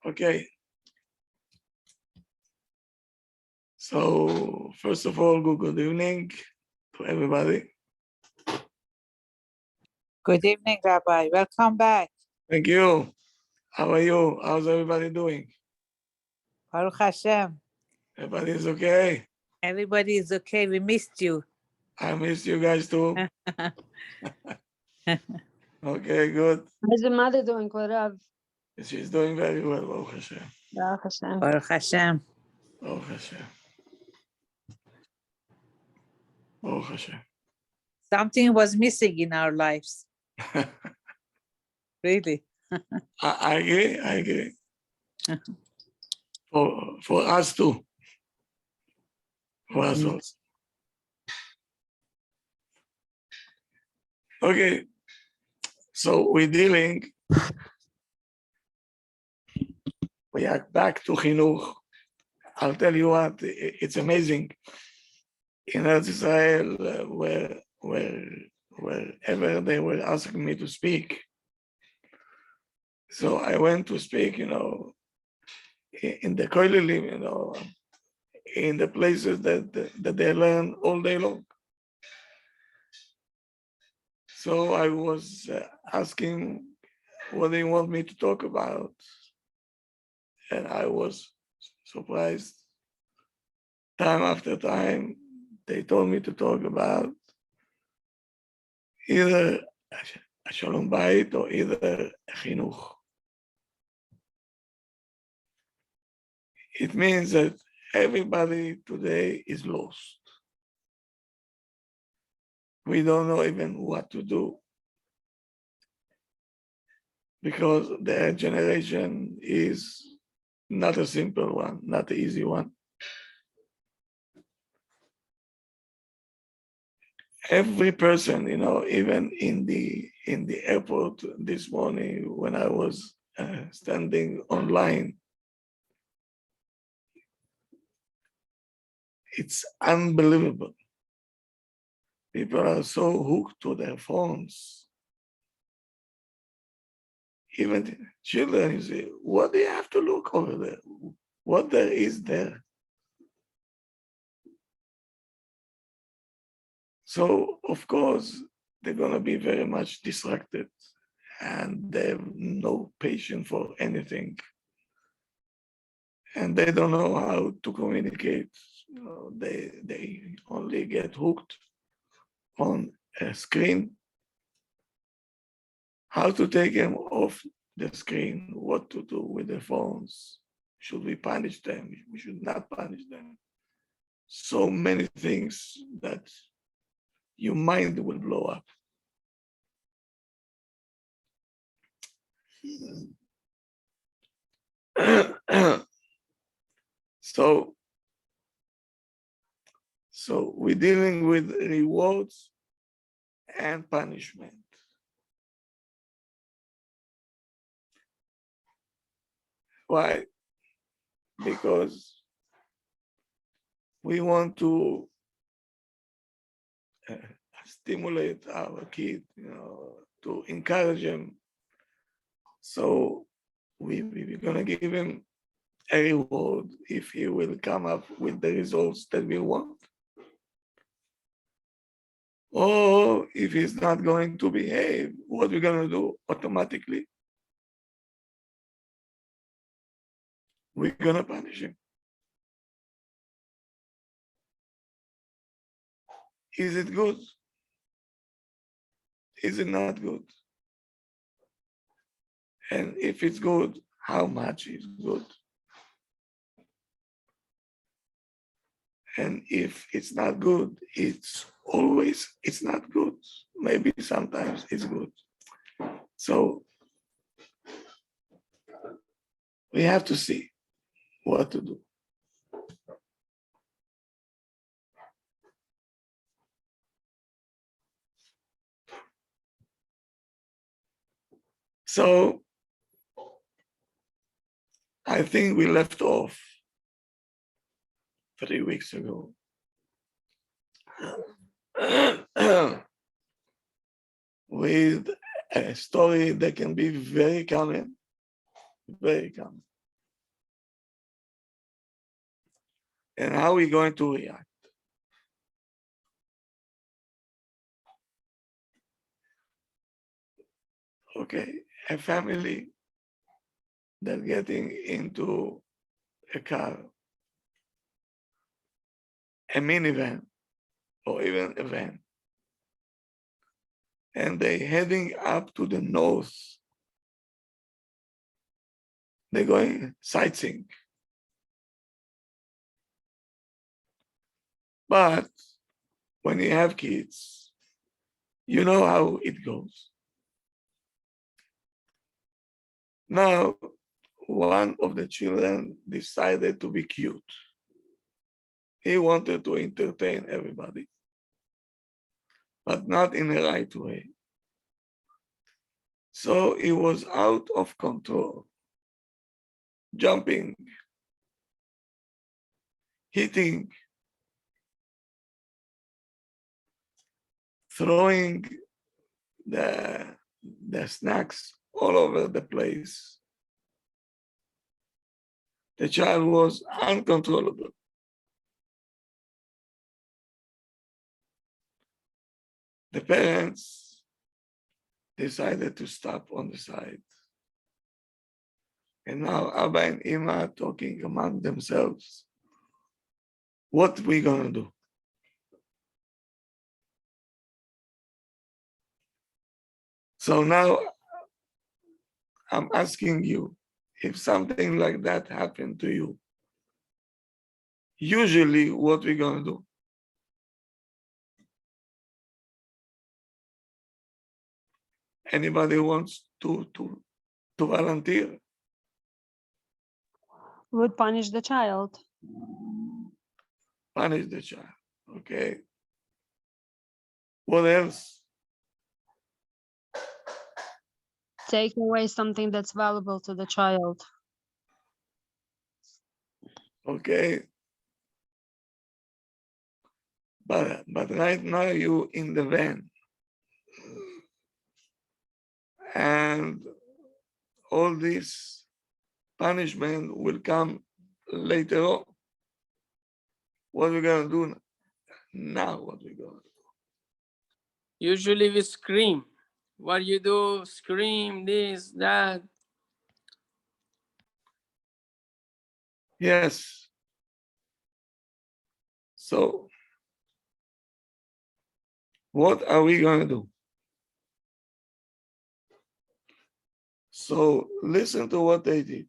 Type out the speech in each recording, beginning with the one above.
Okay. So first of all, good evening to everybody. Good evening, Rabbi. Welcome back. Thank you. How are you? How's everybody doing? Baruch Hashem. Everybody is okay? Everybody is okay. We missed you. I miss you guys too. Okay, good. How's your mother doing, Rav? She's doing very well, Baruch Hashem. Baruch Hashem. Baruch Hashem. Baruch Hashem. Baruch Hashem. Something was missing in our lives. Really. I agree. For us too. For us also. Okay. So we are back to Chinuch. I'll tell you what, it's amazing. In Eretz Israel, wherever they were asking me to speak. So I went to speak, in the koilelim, in the places that they learn all day long. So I was asking what they want me to talk about. And I was surprised. Time after time, they told me to talk about either a shalom bayit or either a chinuch. It means that everybody today is lost. We don't know even what to do because their generation is not a simple one, not an easy one. Every person, even in the airport this morning when I was standing online, it's unbelievable. People are so hooked to their phones. Even children, you say, what do you have to look over there? What there is there? So, of course, they're going to be very much distracted and they have no patience for anything. And they don't know how to communicate. They only get hooked on a screen. How to take them off the screen, what to do with their phones. Should we punish them? We should not punish them. So many things that your mind will blow up. So we're dealing with rewards and punishment. Why? Because we want to stimulate our kid, to encourage him. So we're going to give him a reward if he will come up with the results that we want. Or if he's not going to behave, what we're going to do automatically? We're going to punish him. Is it good? Is it not good? And if it's good, how much is good? And if it's not good, it's not good. Maybe sometimes it's good. So we have to see what to do. So I think we left off 3 weeks ago with a story that can be very common. And how are we going to react? Okay, a family that getting into a car, a minivan, or even a van, and they heading up to the north. They're going sightseeing. But when you have kids, you know how it goes. Now, one of the children decided to be cute. He wanted to entertain everybody, but not in the right way. So he was out of control, jumping, hitting, throwing the snacks all over the place. The child was uncontrollable. The parents decided to stop on the side. And now Abba and Ima talking among themselves. What we gonna do? So now I'm asking you, if something like that happened to you, usually what we gonna do? Anybody wants to volunteer? Would punish the child. Punish the child, okay? What else? Take away something that's valuable to the child. Okay. But right now you in the van. And all this punishment will come later on. What are we gonna do now? What we gonna do? Usually we scream. What you do? Scream, this, that. Yes. So what are we gonna do? So listen to what they did.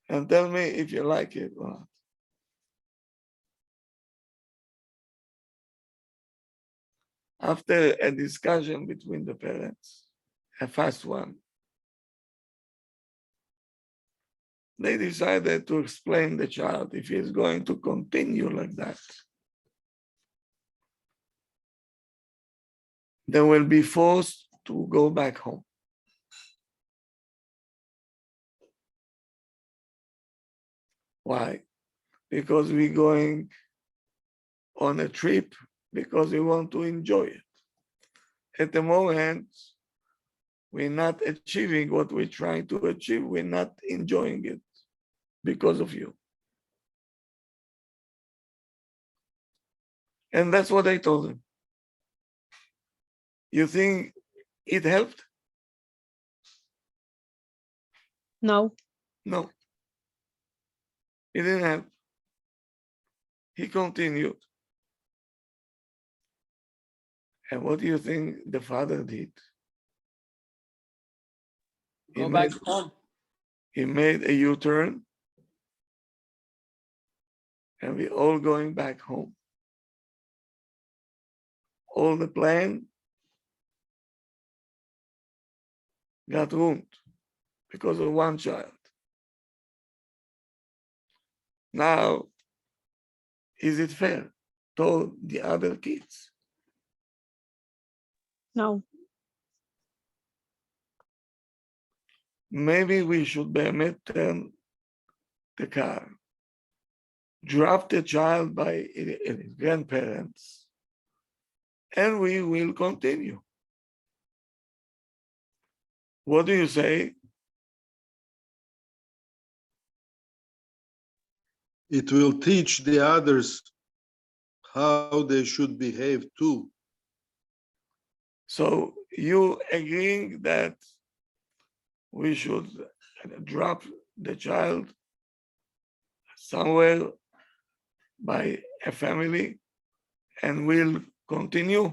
And tell me if you like it or not. After a discussion between the parents, a fast one, they decided to explain the child if he's going to continue like that. They will be forced to go back home. Why? Because we're going on a trip because we want to enjoy it. At the moment, we're not achieving what we're trying to achieve. We're not enjoying it because of you. And that's what I told him. You think it helped? No. No. It didn't help. He continued. And what do you think the father did? Go back home. He made a U-turn, and we're all going back home. All the plan got ruined because of one child. Now, is it fair to the other kids? No. Maybe we should turn the car, drop the child by his grandparents, and we will continue. What do you say? it will teach the others how they should behave too. So you agreeing that we should drop the child somewhere by a family and we'll continue?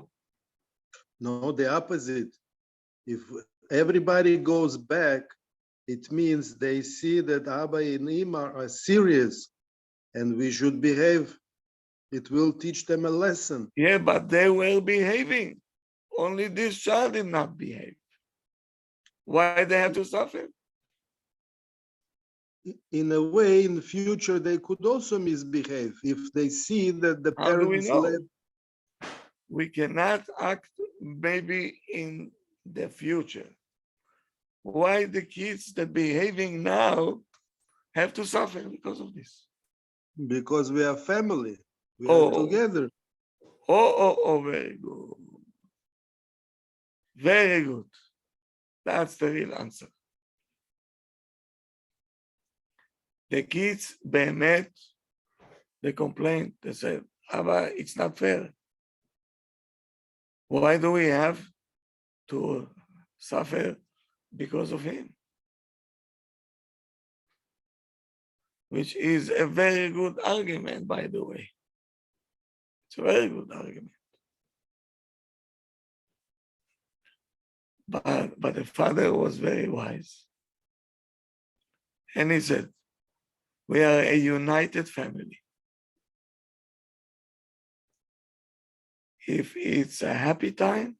No, the opposite. If everybody goes back, it means they see that Abba and Ima are serious and we should behave. It will teach them a lesson. Yeah, but they were behaving. Only this child did not behave. Why they have to suffer? In a way, in the future, they could also misbehave if they see that the How do we parents know? led. We cannot act maybe in the future. Why the kids that behaving now have to suffer because of this? Because we are family. We are together. Very good. Very good. That's the real answer. The kids, באמת, they complained. They said, Abba, it's not fair. Why do we have to suffer because of him? Which is a very good argument, by the way. It's a very good argument. But the father was very wise. And he said, we are a united family. If it's a happy time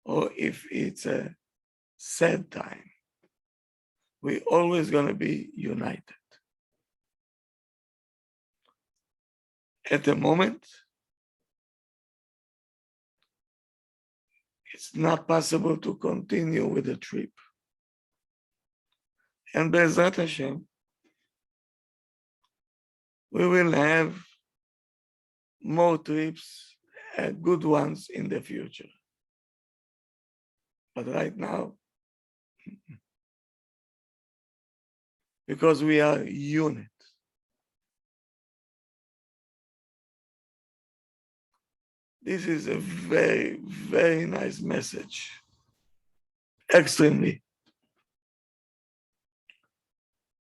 or if it's a sad time, we're always going to be united. At the moment, it's not possible to continue with the trip. And Be'ezrat Hashem, we will have more trips, good ones in the future. But right now, because we are unit. This is a very, very nice message. Extremely.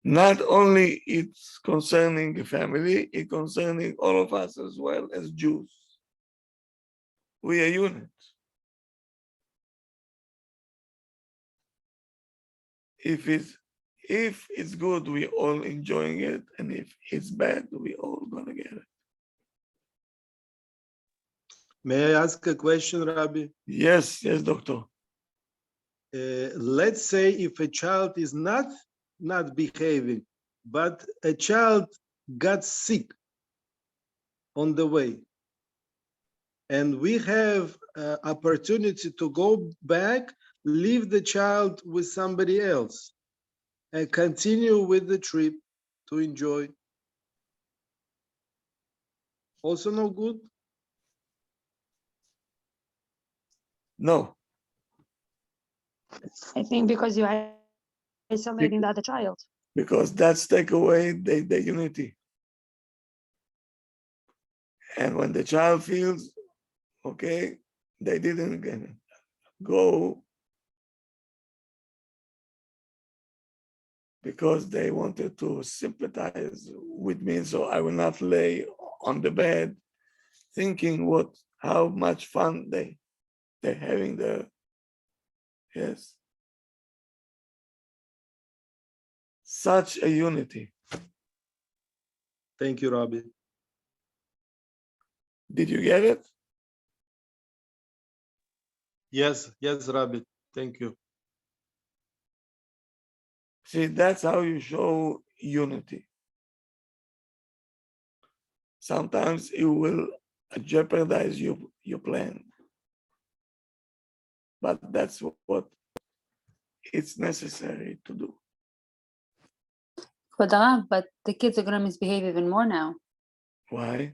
Not only it's concerning the family, it's concerning all of us as well as Jews. We are unit. If it's good, we all enjoying it, and if it's bad, we all gonna get it. May I ask a question, Rabbi? Yes, doctor. Let's say if a child is not behaving, but a child got sick on the way, and we have opportunity to go back, leave the child with somebody else, and continue with the trip to enjoy. Also no good? No, I think because you are isolating the other child. because that's take away the unity. And when the child feels, okay, they didn't go because they wanted to sympathize with me, so I will not lay on the bed thinking how much fun they're having there. Yes. Such a unity. Thank you, Rabbi. Did you get it? Yes, Rabbi. Thank you. See, that's how you show unity. Sometimes it will jeopardize your plan. But that's what it's necessary to do. But the kids are going to misbehave even more now Why?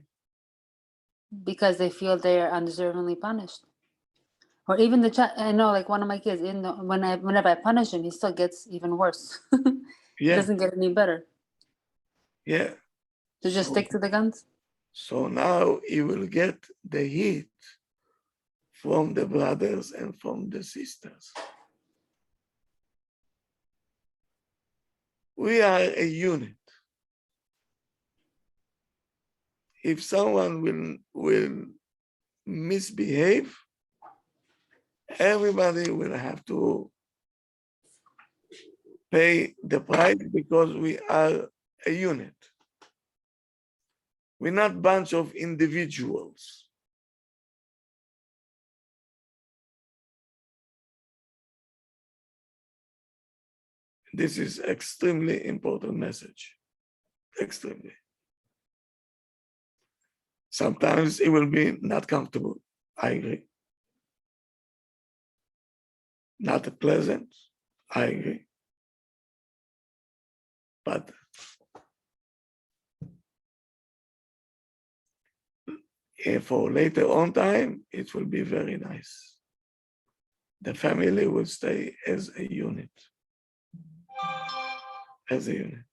because they feel they are undeservingly punished. Or even the child, I know, like one of my kids, whenever I punish him, he still gets even worse. It Yeah. doesn't get any better. Yeah. To just So- stick to the guns? So now he will get the heat from the brothers and from the sisters. We are a unit. If someone will misbehave, everybody will have to pay the price because we are a unit. We're not a bunch of individuals. This is extremely important message. Extremely. Sometimes it will be not comfortable. I agree. Not pleasant. I agree. But for later on time, it will be very nice. The family will stay as a unit. As a unit.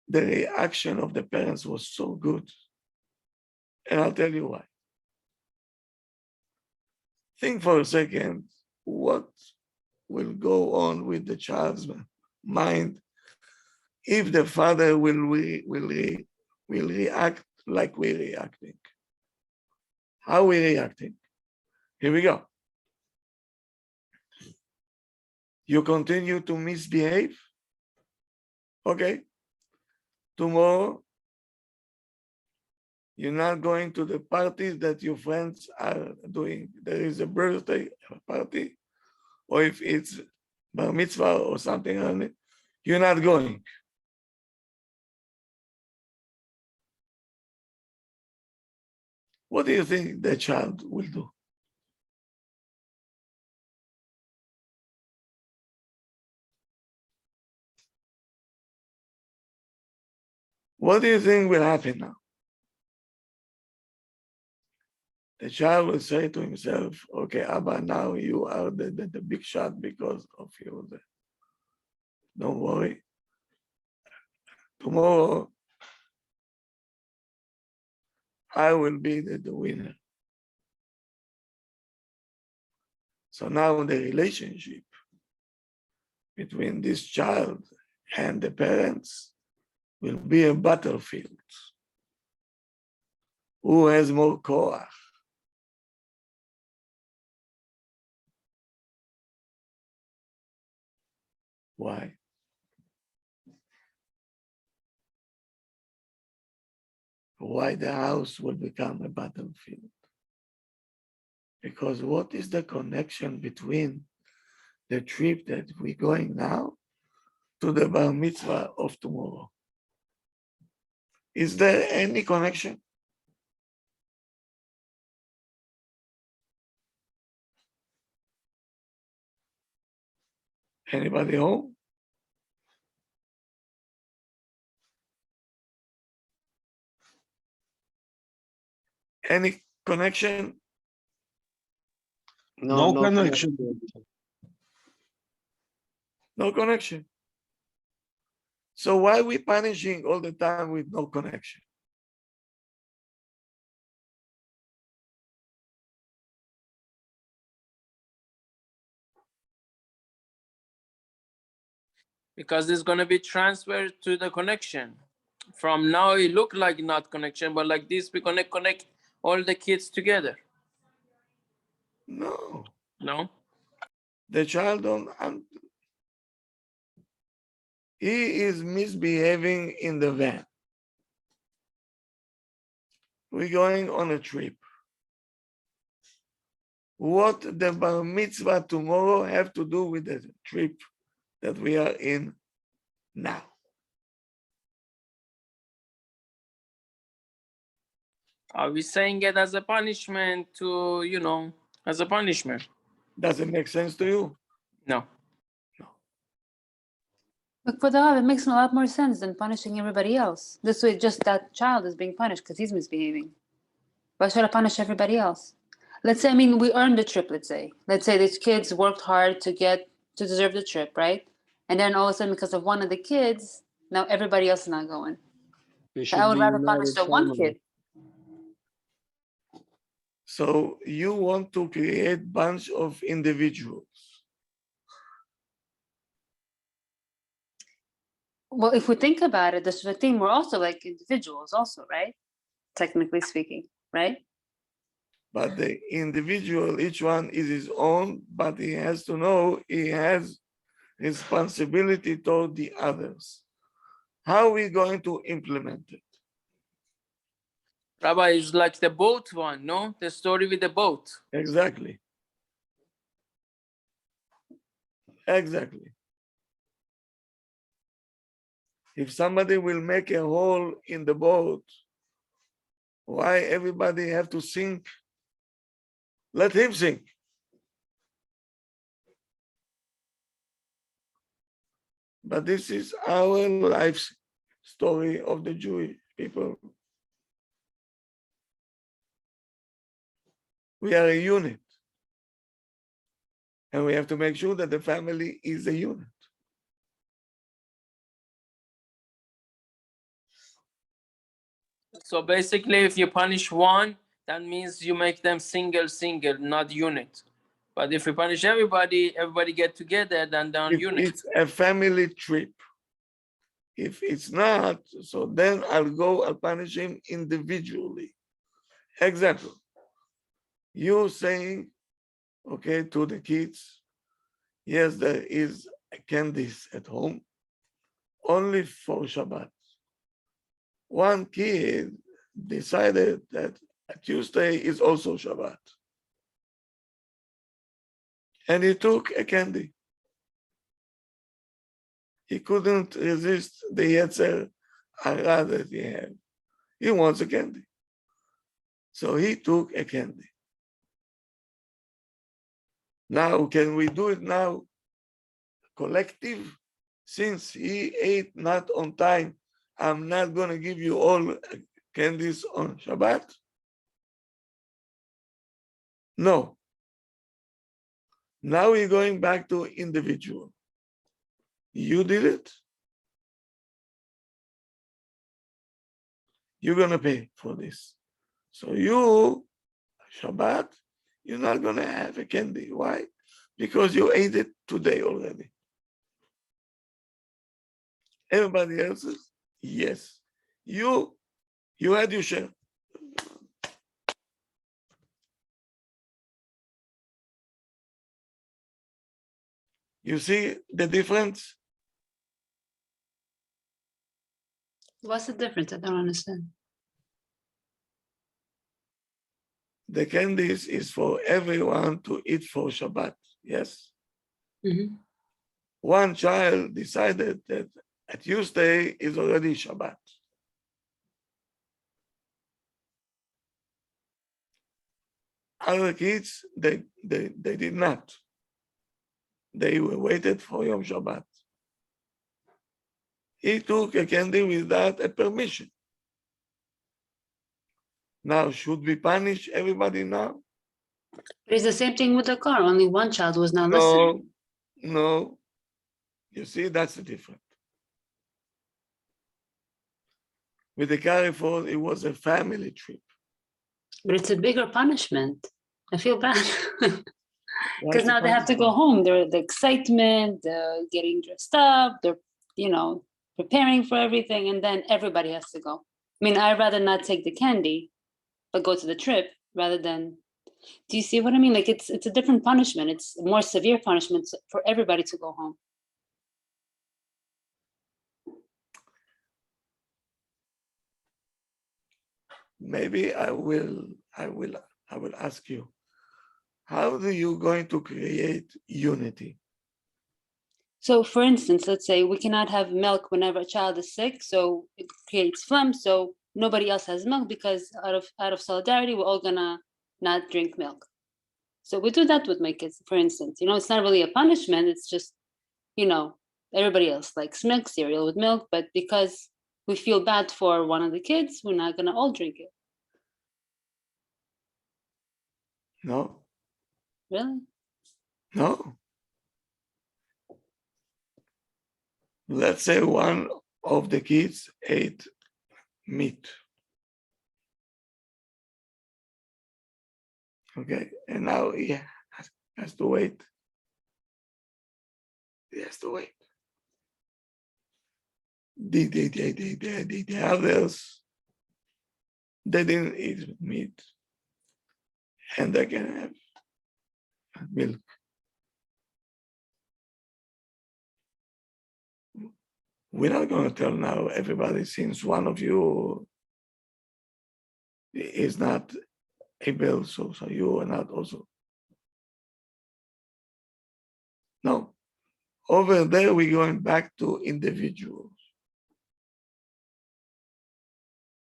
The reaction of the parents was so good. And I'll tell you why. Think for a second, what will go on with the child's mind if the father will react like we're reacting. How we reacting? Here we go. You continue to misbehave? Okay. Tomorrow, you're not going to the parties that your friends are doing. There is a birthday party, or if it's bar mitzvah or something on it, you're not going. What do you think the child will do? What do you think will happen now? The child will say to himself, okay, Abba, now you are the big shot because of you. Don't worry. Tomorrow, I will be the winner. So now the relationship between this child and the parents will be a battlefield. Who has more koach? Why? Why the house will become a battlefield? Because what is the connection between the trip that we're going now to the bar mitzvah of tomorrow? Is there any connection? Anybody home? Any connection? No connection. No connection. So why are we punishing all the time with no connection? Because it's going to be transferred to the connection. From now, it look like not connection, but like this, we're going to connect all the kids together. No. No? The child don't. He is misbehaving in the van. We're going on a trip. What the bar mitzvah tomorrow have to do with the trip that we are in now? Are we saying it as a punishment to, as a punishment? Does it make sense to you? No. Look, for the Rav, it makes a lot more sense than punishing everybody else. This way, just that child is being punished because he's misbehaving. Why should I punish everybody else? Let's say, I mean, we earned the trip, let's say. Let's say these kids worked hard to deserve the trip, right? And then all of a sudden, because of one of the kids, now everybody else is not going. They So I should would be rather punish united the one family. kid. So you want to create bunch of individuals. Well, if we think about it, the Shvatim were also like individuals also, right? Technically speaking, right? But the individual, each one is his own, but he has to know he has responsibility toward the others. How are we going to implement it? Rabbi, is like the boat one, no? The story with the boat. Exactly. Exactly. If somebody will make a hole in the boat, why everybody have to sink? Let him sink. But this is our life story of the Jewish people. We are a unit. And we have to make sure that the family is a unit. So basically, if you punish one, that means you make them single, not unit. But if you punish everybody, everybody get together, then they're If unit. it's a family trip, if it's not, so then I'll punish him individually. Example, you saying, okay, to the kids, yes, there is candies at home, only for Shabbat. One kid decided that Tuesday is also Shabbat. And he took a candy. He couldn't resist the Yetzer Hara that he had. He wants a candy. So he took a candy. Now, can we do it now? Collective? Since he ate not on time, I'm not going to give you all candies on Shabbat? No. Now we're going back to individual. You did it. You're going to pay for this. So you, Shabbat, you're not going to have a candy. Why? Because you ate it today already. Everybody else's, yes. You had your share. You see the difference? What's the difference? I don't understand. The candies is for everyone to eat for Shabbat, yes? Mhm. One child decided that Tuesday is already Shabbat. Other kids, they did not. They were waited for Yom Shabbat. He took a candy without a permission. Now, should we punish everybody now? But it's the same thing with the car. Only one child was not listening. No. You see, that's the difference. With the Carrefour, it was a family trip. But it's a bigger punishment. I feel bad. What's Because the now they have to go punishment? home. They're the excitement, getting dressed up, they're, preparing for everything, and then everybody has to go. I mean, I'd rather not take the candy, but go to the trip rather than. Do you see what I mean? Like it's a different punishment. It's a more severe punishment for everybody to go home. Maybe I will ask you, how are you going to create unity? So, for instance, let's say we cannot have milk whenever a child is sick, so it creates phlegm. So nobody else has milk because out of solidarity, we're all gonna not drink milk. So we do that with my kids, for instance. It's not really a punishment. It's just, everybody else likes milk, cereal with milk, but because we feel bad for one of the kids, we're not gonna all drink it. No, Really? no. Let's say one of the kids ate meat. Okay, and now he has to wait. He has to wait. The others, they didn't eat meat, and they can have milk. We're not going to tell now everybody, since one of you is not able, so you are not also. No. Over there, we're going back to individuals.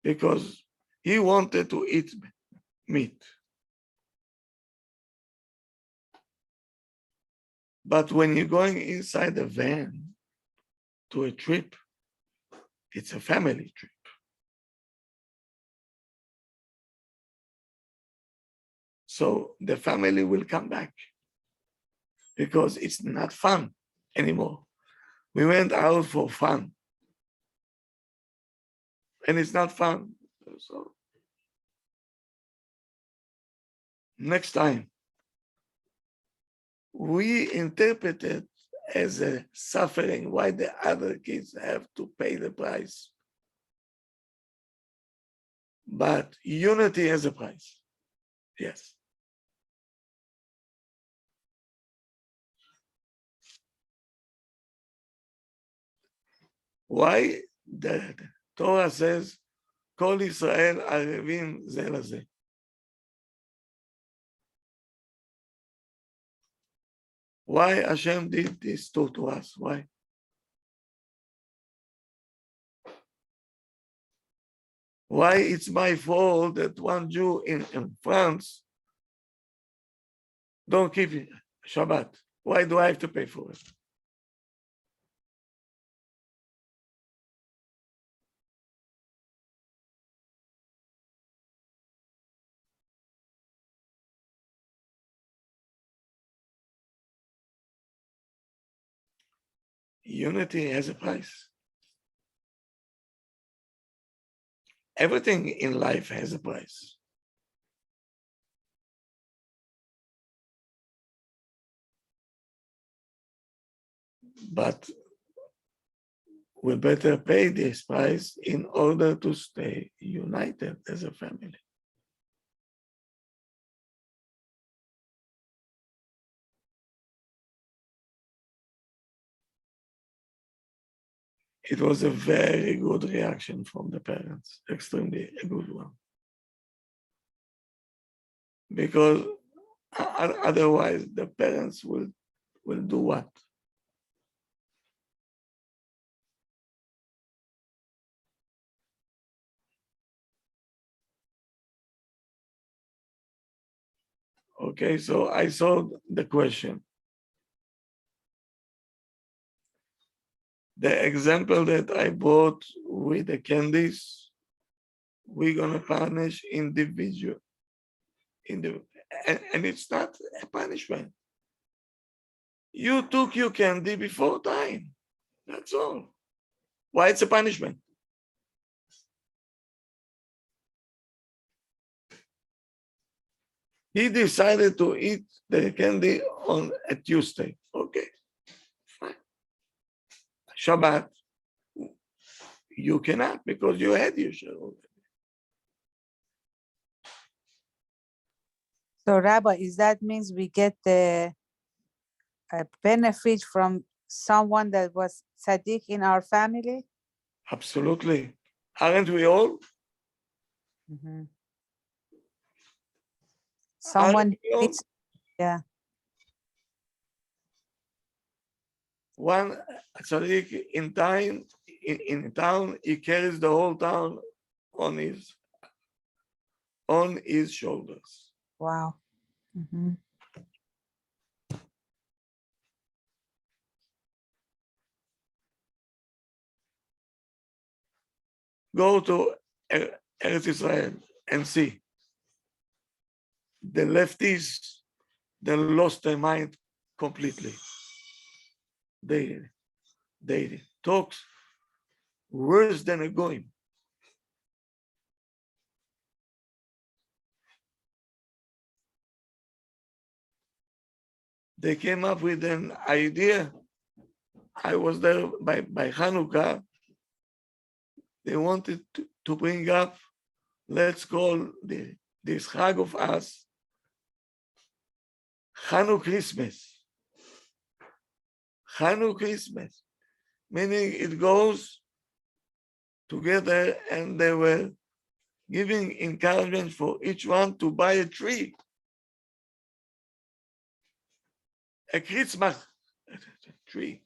Because he wanted to eat meat. But when you're going inside a van to a trip, it's a family trip. So the family will come back because it's not fun anymore. We went out for fun and it's not fun. So next time, we interpret it as a suffering, why the other kids have to pay the price. But unity has a price. Yes. Why the Torah says, Kol Israel arevim ze laze. Why Hashem did this to us? Why? Why it's my fault that one Jew in France don't keep Shabbat? Why do I have to pay for it? Unity has a price. Everything in life has a price. But we better pay this price in order to stay united as a family. It was a very good reaction from the parents, extremely a good one. Because otherwise the parents will do what? Okay, so I saw the question. The example that I brought with the candies, we're gonna punish individual. And it's not a punishment. You took your candy before time. That's all. Why it's a punishment? He decided to eat the candy on a Tuesday. Okay, fine. Shabbat, you cannot because you had your share already. So, Rabbi, is that means we get the benefit from someone that was tzaddik in our family? Absolutely. Aren't we all? Mhm. Someone Aren't we all? needs, yeah. One tzaddik in town, he carries the whole town on his shoulders. Wow. Mhm. Go to Eretz Israel and see. the lefties, they lost their mind completely. They talk worse than a goyim. They came up with an idea. I was there by Hanukkah. They wanted to bring up, let's call this Chag of us, Chanu Christmas. Chanu Christmas, meaning it goes together, and they were giving encouragement for each one to buy a tree. A Christmas tree.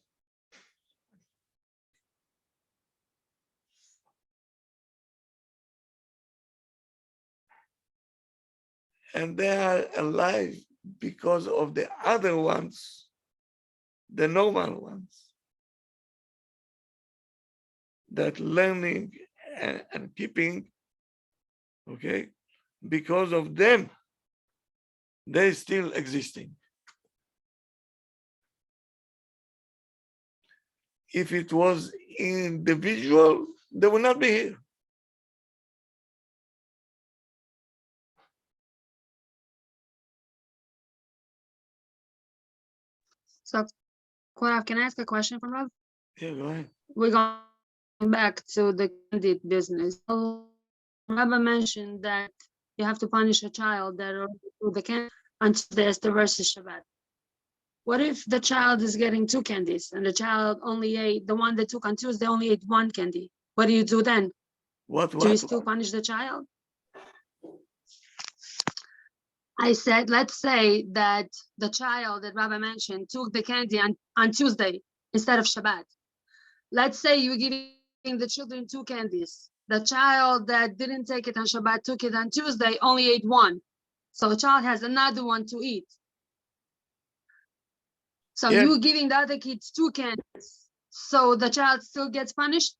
And they are alive because of the other ones, the normal ones, that learning and keeping, okay, because of them, they still existing. If it was individual, they would not be here. So, Korav, can I ask a question from Rav? Yeah, go ahead. We're going back to the candid business. So, Rabbi mentioned that you have to punish a child that already threw the candy until there's the versus Shabbat. What if the child is getting 2 candies and the child only ate, the one that took on Tuesday only ate 1 candy? What do you do then? Do you still punish the child? I said, let's say that the child that Rabbi mentioned took the candy on Tuesday instead of Shabbat. Let's say you're giving the children 2 candies. The child that didn't take it on Shabbat took it on Tuesday, only ate 1. So the child has another one to eat. So Yeah. you giving the other kids 2 candies. So the child still gets punished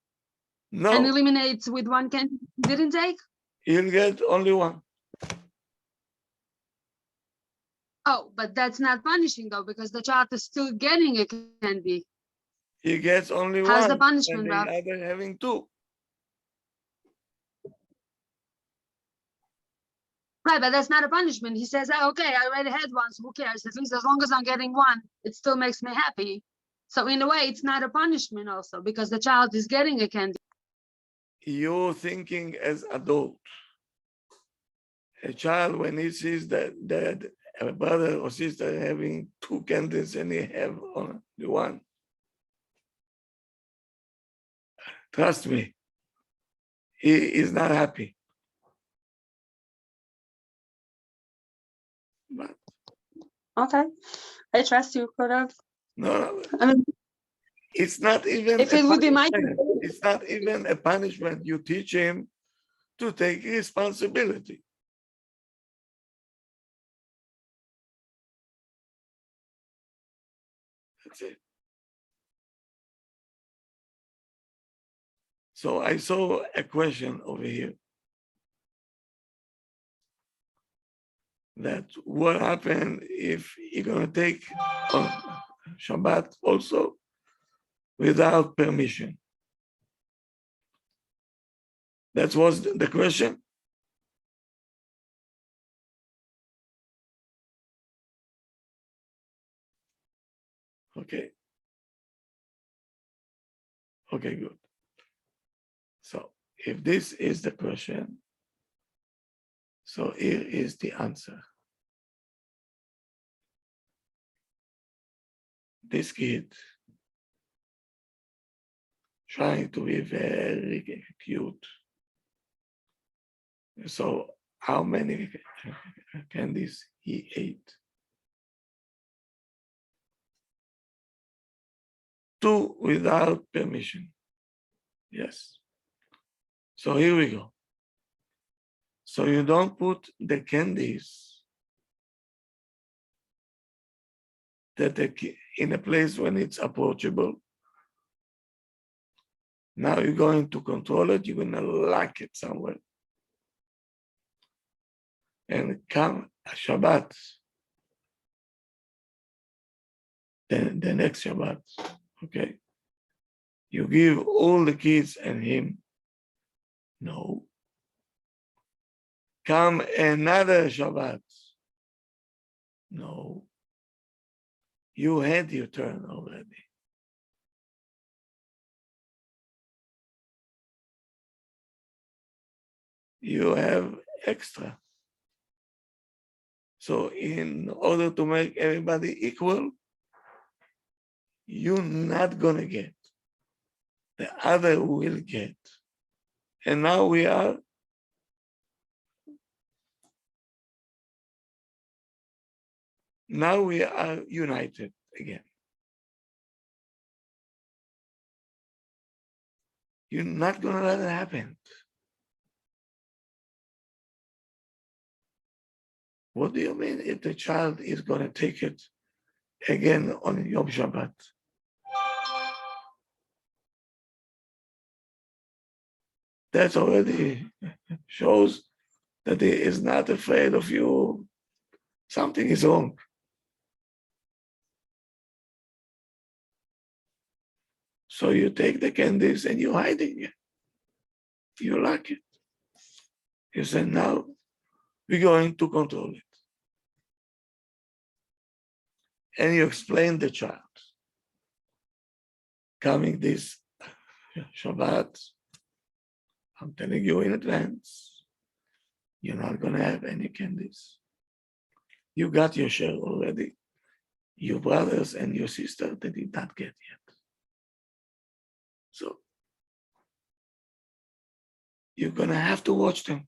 and No, eliminates with 1 candy he didn't take? you'll get only one. Oh, but that's not punishing though, because the child is still getting a candy. He gets only How's one. the punishment, and the Rob? other having 2. Right, but that's not a punishment. He says, oh, okay, I already had one, so who cares? At least as long as I'm getting 1, it still makes me happy. So in a way, it's not a punishment also, because the child is getting a candy. You're thinking as adult. A child, when he sees that a brother or sister having 2 candies and he have only 1, trust me, he is not happy. But Okay, I trust you, Korav. no, I mean, it's not even if it would be my it's not even a punishment. You teach him to take responsibility. That's it. So I saw a question over here. That what happened if you're gonna take on Shabbat also without permission? That was the question. Okay. Okay, good. So if this is the question, so here is the answer. This kid trying to be very cute. So how many candies he ate? 2 without permission. Yes. So here we go. So you don't put the candies that in a place when it's approachable. Now you're going to control it. You're going to lock it somewhere and come Shabbat, the next Shabbat, okay? You give all the kids and him. No. Come another Shabbat. No. You had your turn already. You have extra. So in order to make everybody equal, you're not gonna get. The other will get. And now we are united again. You're not gonna let it happen. What do you mean if the child is gonna take it again on Yom Shabbat? That already shows that he is not afraid of you. Something is wrong. So you take the candies and you're hiding it. You like it. You say, now we're going to control it. And you explain the child. Coming this Shabbat, I'm telling you in advance, you're not going to have any candies. You got your share already. Your brothers and your sister, they did not get yet. So you're going to have to watch them.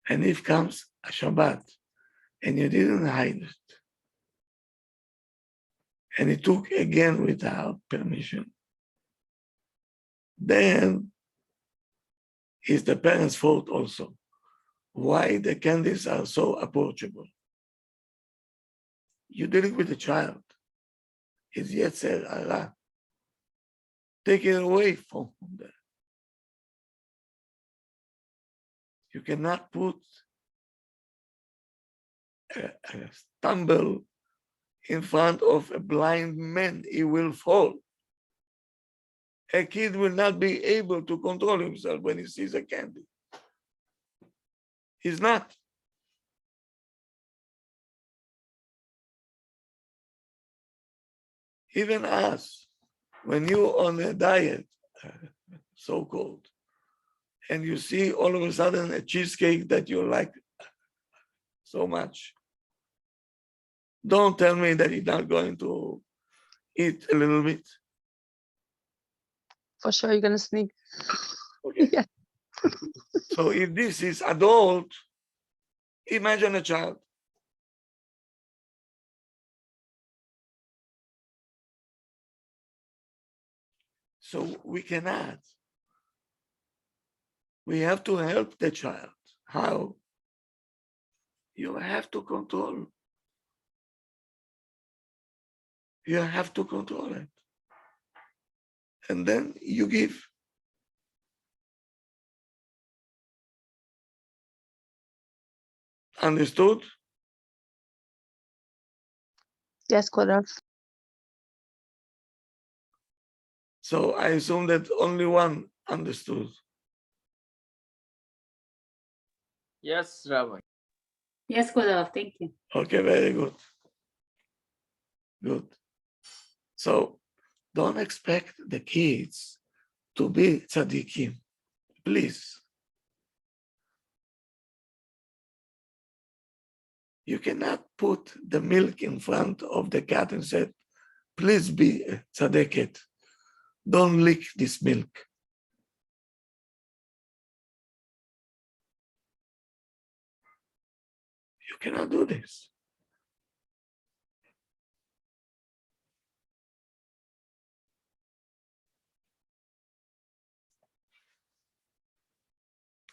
And if comes a Shabbat and you didn't hide it, and he took again without permission, then it's the parents' fault also. Why the candies are so approachable? You're dealing with a child. It's Yetzer Hara. Take it away from them. You cannot put a stumble in front of a blind man. He will fall. A kid will not be able to control himself when he sees a candy. He's not. Even us, when you're on a diet, so-called, and you see all of a sudden a cheesecake that you like so much, don't tell me that you're not going to eat a little bit. For sure, you're gonna sneak. Okay. Yeah. So if this is adult, imagine a child. So we cannot. We have to help the child. How? You have to control. You have to control it. And then you give. Understood? Yes, Kodav. So I assume that only one understood. Yes, Rabbi. Yes, Kodov, thank you. Okay, very good. Good. So don't expect the kids to be tzaddikim, please. You cannot put the milk in front of the cat and say, please be a tzaddiket. Don't lick this milk. You cannot do this.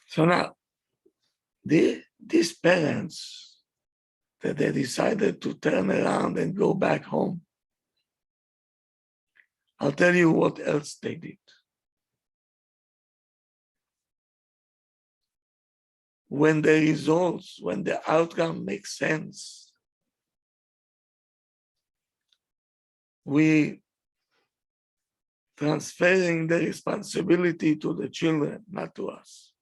So now, these parents, that they decided to turn around and go back home, I'll tell you what else they did. when the results, when the outcome makes sense, we transferring the responsibility to the children, not to us.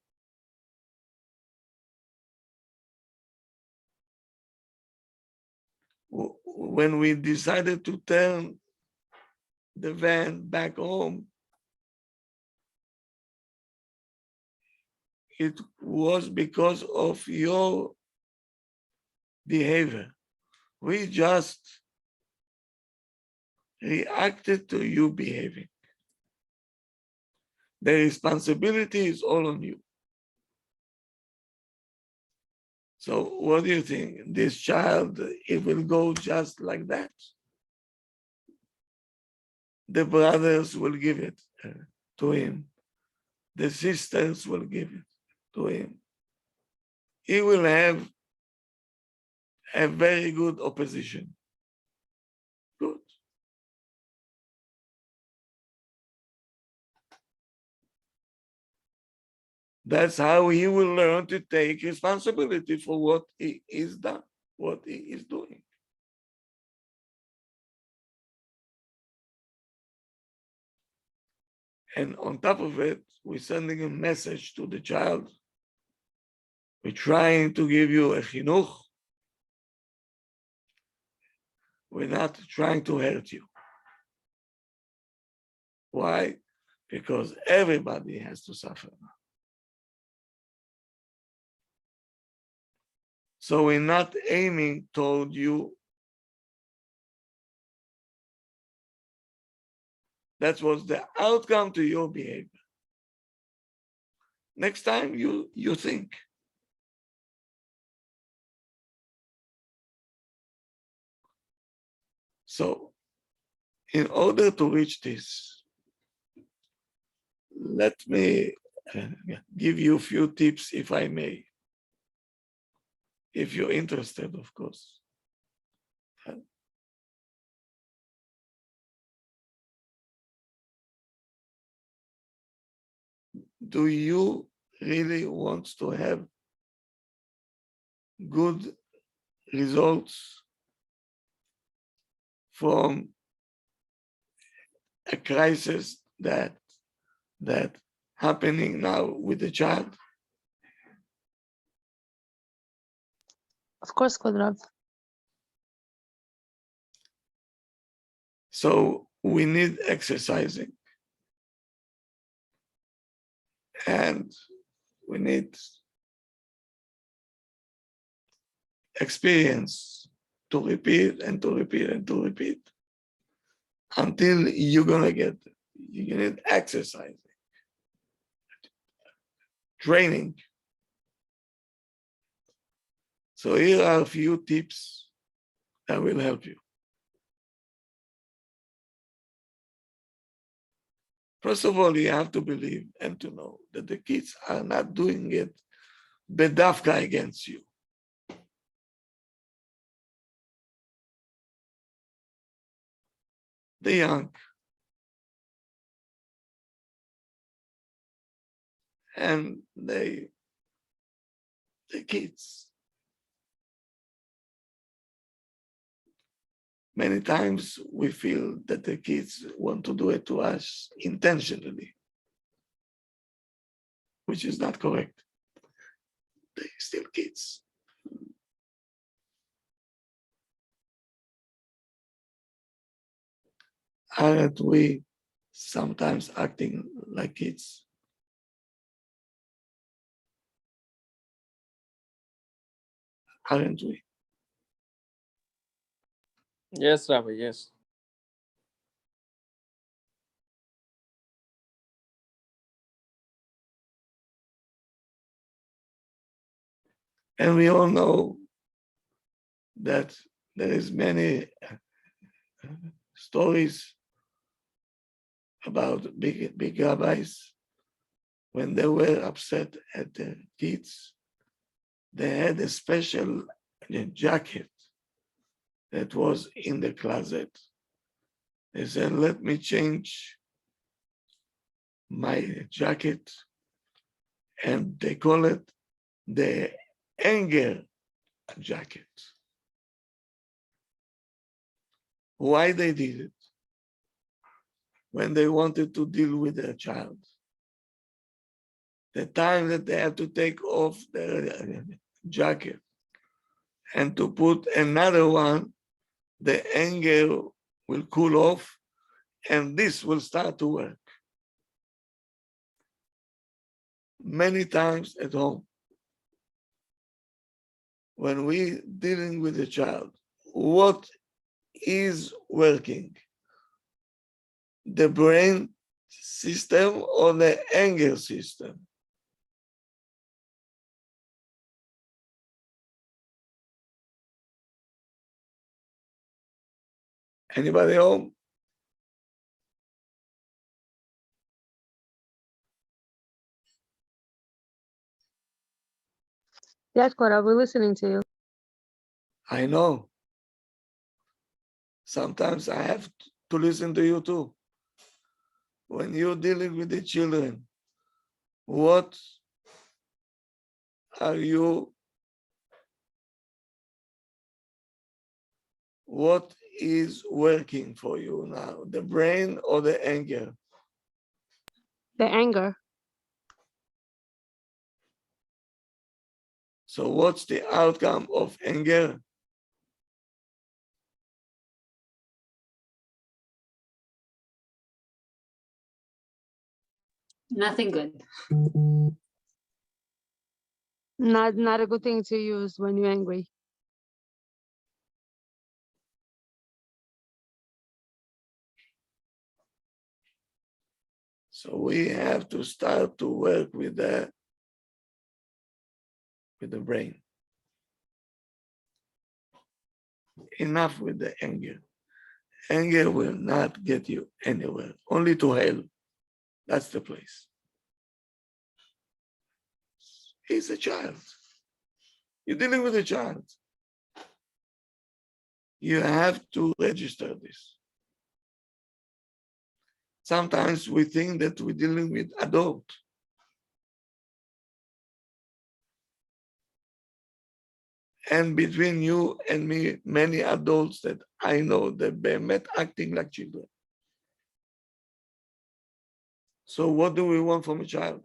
When we decided to turn the van back home, it was because of your behavior. We just reacted to you behaving. The responsibility is all on you. So what do you think? This child, it will go just like that? The brothers will give it to him. The sisters will give it to him. He will have a very good opposition. Good. That's how he will learn to take responsibility for what he is done, what he is doing. And on top of it, we're sending a message to the child. We're trying to give you a chinuch. We're not trying to hurt you. Why? Because everybody has to suffer. So we're not aiming toward you. That was the outcome to your behavior. Next time you think. So in order to reach this, let me give you a few tips, if I may. If you're interested, of course. Do you really want to have good results from a crisis that happening now with the child? Of course, Kod Rav. So we need exercising, and we need experience to repeat and to repeat and to repeat until you're gonna get it. You need exercising, training. So here are a few tips that will help you. First of all, you have to believe and to know that the kids are not doing it bedafka against you. They're young. And the kids. Many times we feel that the kids want to do it to us intentionally, which is not correct. They're still kids. Aren't we sometimes acting like kids? Aren't we? Yes, Rabbi, yes. And we all know that there is many stories about big rabbis. When they were upset at the kids, they had a special jacket that was in the closet. They said, let me change my jacket. And they call it the anger jacket. Why they did it? When they wanted to deal with their child. The time that they had to take off their jacket and to put another one, the anger will cool off and this will start to work. Many times at home, when we dealing with a child, what is working? The brain system or the anger system? Anybody home? Yes, Cora, we're listening to you. I know. Sometimes I have to listen to you too. When you're dealing with the children, what are you, what is working for you now, the brain or the anger? The anger. So what's the outcome of anger? Nothing good. Not a good thing to use when you're angry. So we have to start to work with the brain. Enough with the anger. Anger will not get you anywhere, only to hell. That's the place. He's a child. You're dealing with a child. You have to register this. Sometimes we think that we're dealing with adult. And between you and me, many adults that I know, that they met acting like children. So what do we want from a child?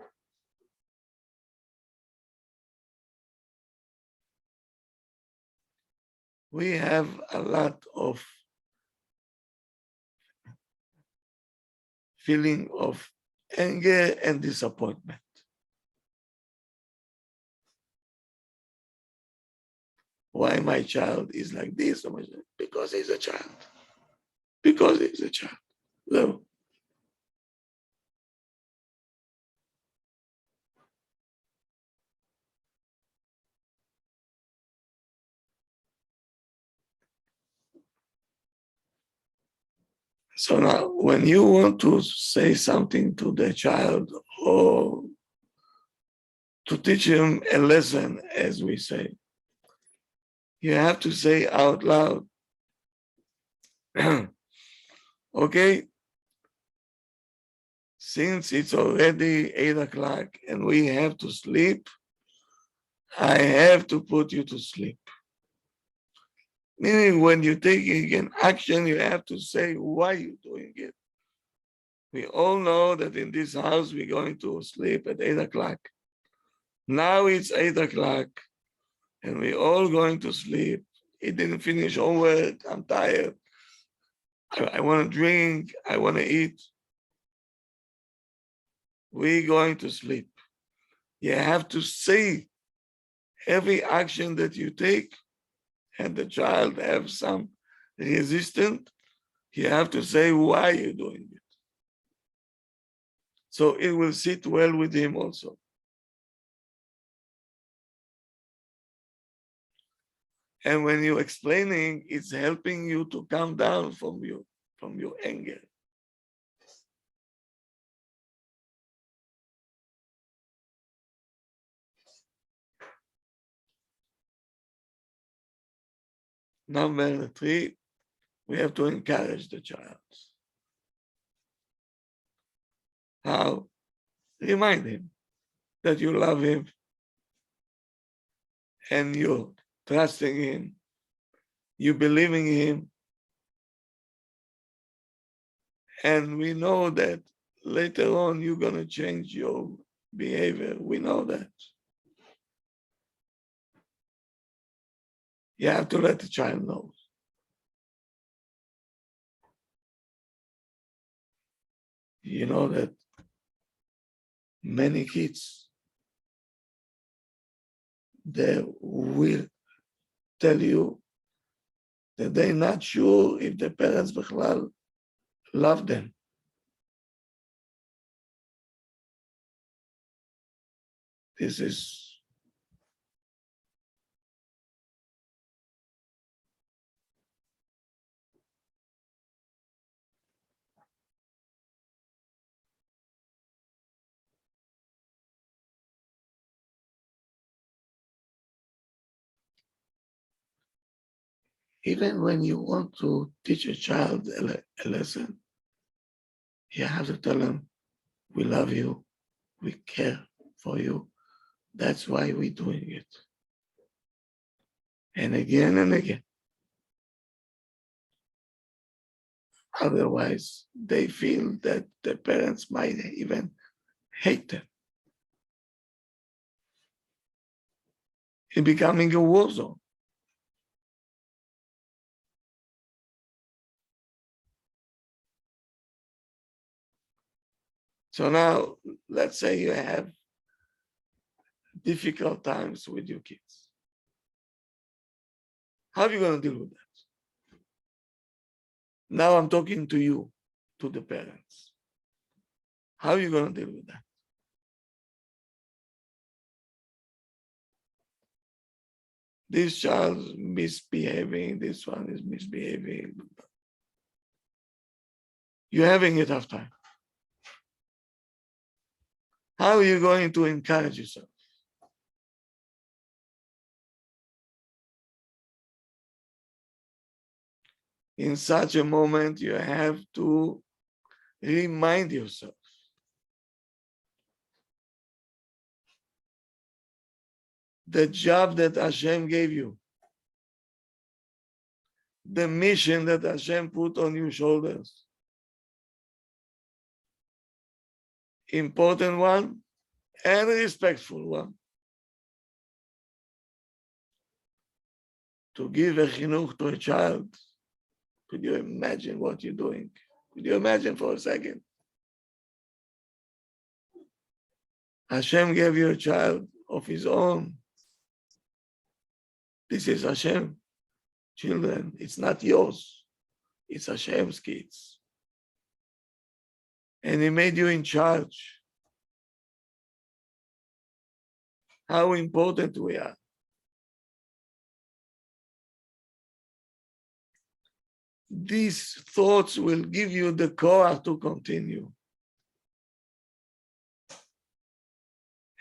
We have a lot of feeling of anger and disappointment. Why my child is like this? Because he's a child. Because he's a child. No. So now, when you want to say something to the child or to teach him a lesson, as we say, you have to say out loud, okay, since it's already 8 o'clock and we have to sleep, I have to put you to sleep. Meaning when you're taking an action, you have to say why you're doing it. We all know that in this house, we're going to sleep at 8 o'clock. Now it's 8 o'clock and we're all going to sleep. He didn't finish homework. I'm tired. I want to drink. I want to eat. We're going to sleep. You have to say every action that you take, and the child have some resistance, you have to say why you're doing it. So it will sit well with him also. And when you're explaining, it's helping you to calm down from your anger. Number 3, we have to encourage the child. How? Remind him that you love him, and you're trusting him, you believing him, and we know that later on you're going to change your behavior. We know that. You have to let the child know. You know that many kids, they will tell you that they're not sure if the parents בכלל love them. This is even when you want to teach a child a lesson, you have to tell them, we love you, we care for you. That's why we're doing it. And again. Otherwise, they feel that the parents might even hate them. It's becoming a war zone. So now, let's say you have difficult times with your kids. How are you going to deal with that? Now I'm talking to you, to the parents. How are you going to deal with that? This child's misbehaving, this one is misbehaving. You're having a tough time. How are you going to encourage yourself? In such a moment, you have to remind yourself the job that Hashem gave you, the mission that Hashem put on your shoulders. Important one and respectful one. To give a chinuch to a child. Could you imagine what you're doing? Could you imagine for a second? Hashem gave you a child of his own. This is Hashem. Children, it's not yours. It's Hashem's kids. And he made you in charge. How important we are. These thoughts will give you the torah to continue.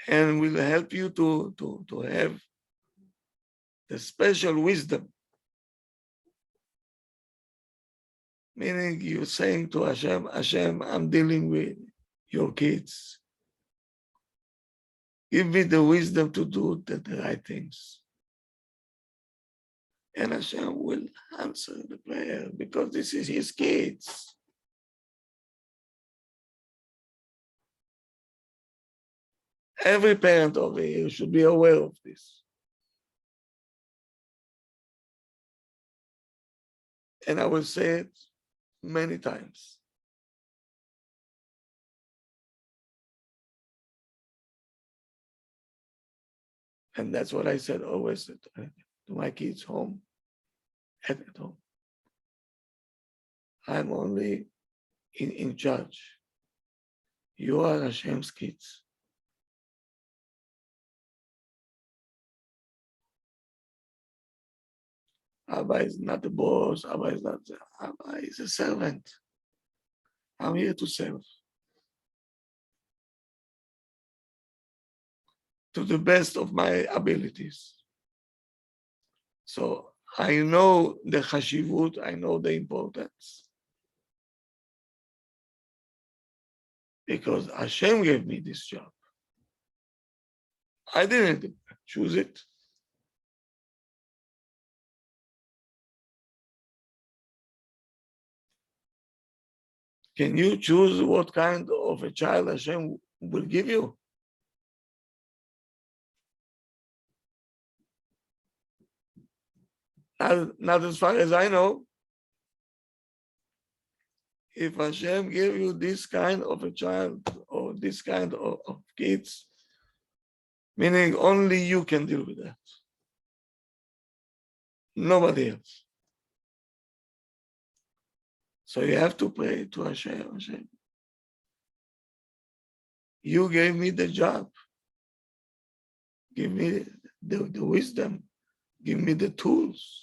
And will help you to have the special wisdom. Meaning you're saying to Hashem, Hashem, I'm dealing with your kids. Give me the wisdom to do the right things. And Hashem will answer the prayer because this is his kids. Every parent over here should be aware of this. And I will say it many times. And that's what I said always to my kids home, at home. I'm only in charge. You are Hashem's kids. Abba is not the boss. Abba is a servant. I'm here to serve. To the best of my abilities. So I know the chashivut, I know the importance. Because Hashem gave me this job. I didn't choose it. Can you choose what kind of a child Hashem will give you? Not as far as I know. If Hashem gave you this kind of a child or this kind of kids, meaning only you can deal with that. Nobody else. So you have to pray to Hashem. Hashem, you gave me the job. Give me the wisdom. Give me the tools.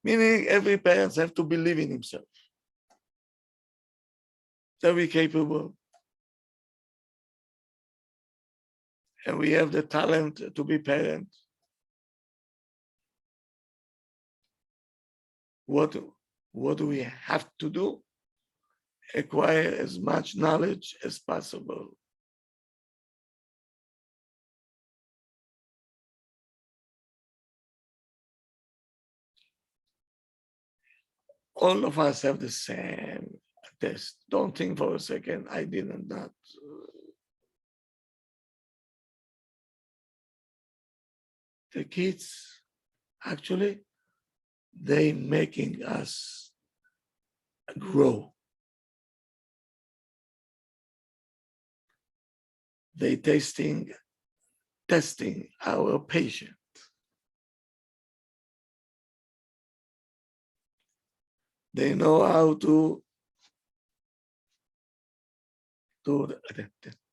Meaning every parent has to believe in himself. That we're capable. And we have the talent to be parents. What do we have to do? Acquire as much knowledge as possible. All of us have the same test. Don't think for a second, I didn't that. The kids, actually, they making us grow. They testing our patience. They know how to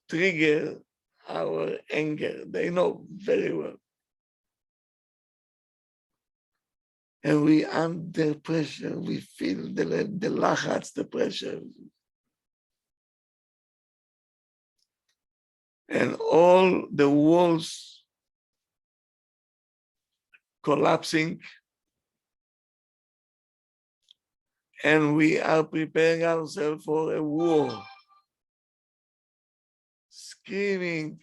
trigger our anger. They know very well. And we under pressure, we feel the lachats, the pressure. And all the walls collapsing. And we are preparing ourselves for a war. Screaming,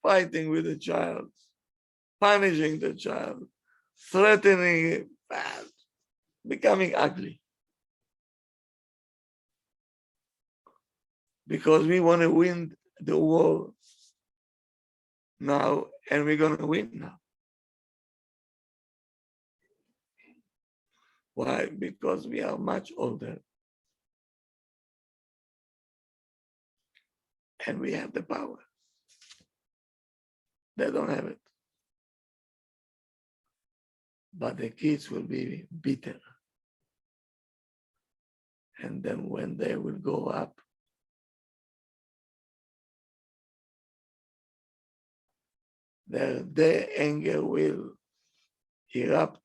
fighting with the child, punishing the child, threatening him, becoming ugly. Because we want to win the war now, and we're going to win now. Why? Because we are much older. And we have the power. They don't have it. But the kids will be bitter. And then when they will go up, their anger will erupt.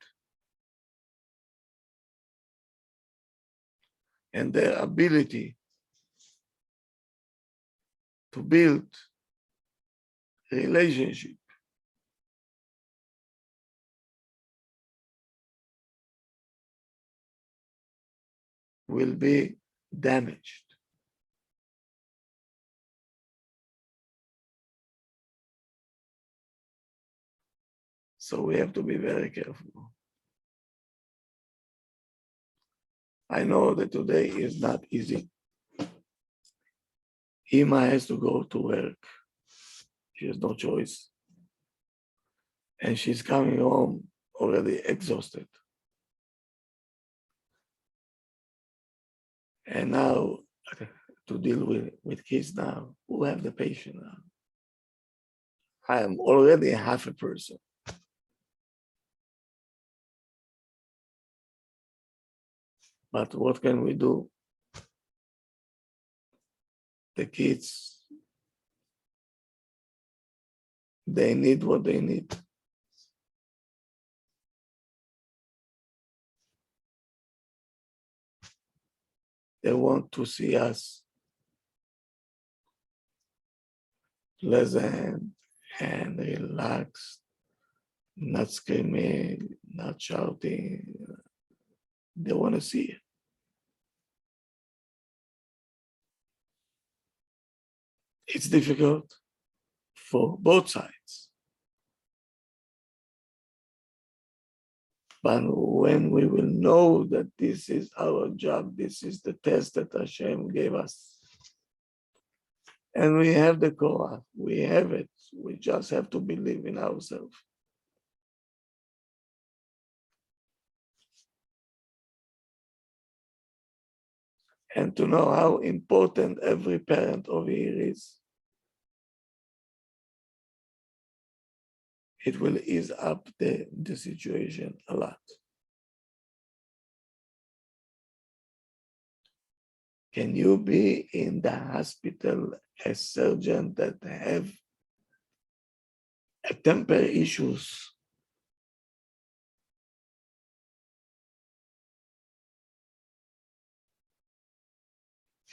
And their ability to build a relationship will be damaged. So we have to be very careful. I know that today is not easy. Ima has to go to work. She has no choice. And she's coming home already exhausted. And now to deal with kids now, who have the patience now? I am already half a person. But what can we do? The kids, they need what they need. They want to see us pleasant and relaxed, not screaming, not shouting. They want to see it. It's difficult for both sides. But when we will know that this is our job, this is the test that Hashem gave us, and we have the torah, we have it, we just have to believe in ourselves. And to know how important every parent over here is. It will ease up the situation a lot. Can you be in the hospital as surgeon that have a temper issues?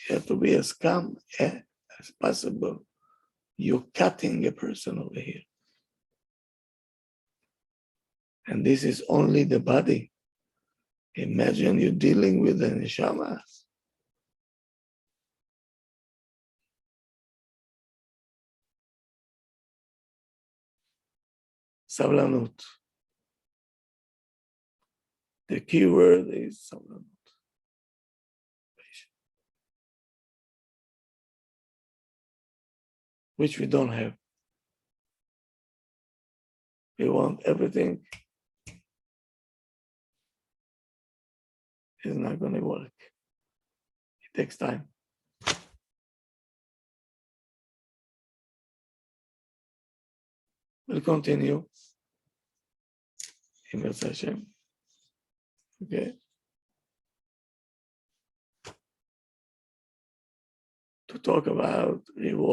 You have to be as calm as possible. You're cutting a person over here. And this is only the body. Imagine you're dealing with the neshama. Sablanut. The key word is sablanut. Which we don't have. We want everything. It's not going to work. It takes time. We'll continue. In the session. Okay. To talk about reward.